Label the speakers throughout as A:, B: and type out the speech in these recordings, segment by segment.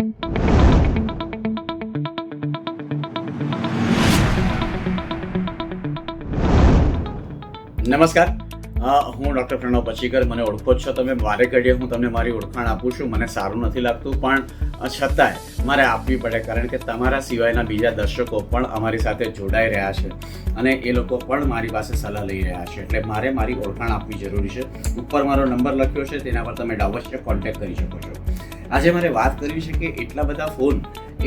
A: નમસ્કાર, હું ડૉક્ટર પ્રણવ પચીકર. મને ઓળખો જ છો તમે. વારે ઘડીએ હું તમને મારી ઓળખાણ આપું છું. મને સારું નથી લાગતું, પણ છતાંય મારે આપવી પડે, કારણ કે તમારા સિવાયના બીજા દર્શકો પણ અમારી સાથે જોડાઈ રહ્યા છે અને એ લોકો પણ મારી પાસે સલાહ લઈ રહ્યા છે, એટલે મારે મારી ઓળખાણ આપવી જરૂરી છે. ઉપર મારો નંબર લખ્યો છે, તેના પર તમે અવશ્ય કોન્ટેક્ટ કરી શકો છો. આજે મારે વાત કરવી છે કે એટલા બધા ફોન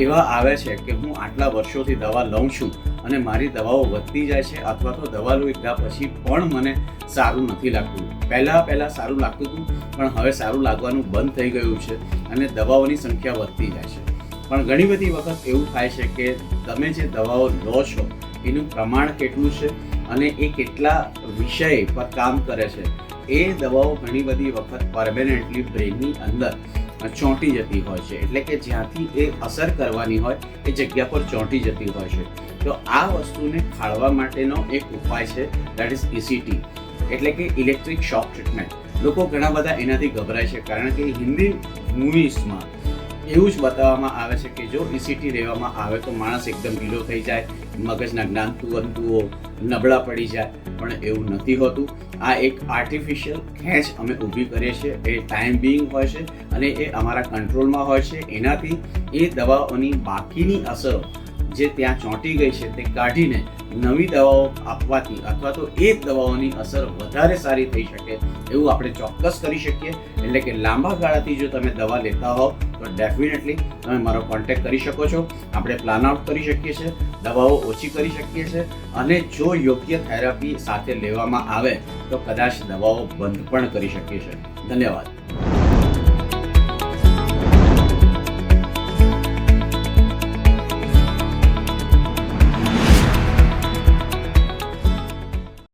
A: એવા આવે છે કે હું આટલા વર્ષોથી દવા લઉં છું અને મારી દવાઓ વધતી જાય છે, અથવા તો દવા લીધા પછી પણ મને સારું નથી લાગતું. પહેલાં સારું લાગતું હતું, પણ હવે સારું લાગવાનું બંધ થઈ ગયું છે અને દવાઓની સંખ્યા વધતી જાય છે. પણ ઘણી બધી વખત એવું થાય છે કે તમે જે દવાઓ લો છો એનું પ્રમાણ કેટલું છે અને એ કેટલા વિષય પર કામ કરે છે. એ દવાઓ ઘણી બધી વખત પરમેનન્ટલી બ્રેનની અંદર ચોંટી જતી હોય છે, એટલે કે જ્યાંથી એ અસર કરવાની હોય એ જગ્યા પર ચોંટી જતી હોય છે. તો આ વસ્તુને ખાળવા માટેનો એક ઉપાય છે, દેટ ઇઝ ECT, એટલે કે ઇલેક્ટ્રિક શોક ટ્રીટમેન્ટ. લોકો ઘણા બધા એનાથી ગભરાય છે, કારણ કે હિન્દી મૂવીઝમાં એવું જ બતાવવામાં આવે છે કે જો ECT લેવામાં આવે તો માણસ એકદમ ઢીલો થઈ જાય, મગજના જ્ઞાનતંતુઓ નબળા પડી જાય, પણ એવું નથી હોતું. આ એક આર્ટિફિશિયલ ખેંચ અમે ઊભી કરીએ છીએ, એ ટાઈમ બિંગ હોય છે અને એ અમારા કંટ્રોલમાં હોય છે. એનાથી એ દવાઓની બાકીની અસરો જે ત્યાં ચોંટી ગઈ છે તે કાઢીને નવી દવાઓ આપવાથી અથવા તો એ જ દવાઓની અસર વધારે સારી થઈ શકે એવું આપણે ચોક્કસ કરી શકીએ. એટલે કે લાંબા ગાળાથી જો તમે દવા લેતા હોવ તો ડેફિનેટલી તમે મારો કોન્ટેક્ટ કરી શકો છો. આપણે પ્લાન આઉટ કરી શકીએ છીએ, દવાઓ ઓછી કરી શકીએ છીએ, અને જો યોગ્ય થેરાપી સાથે લેવામાં આવે તો કદાચ દવાઓ બંધ પણ કરી શકીએ છીએ. ધન્યવાદ.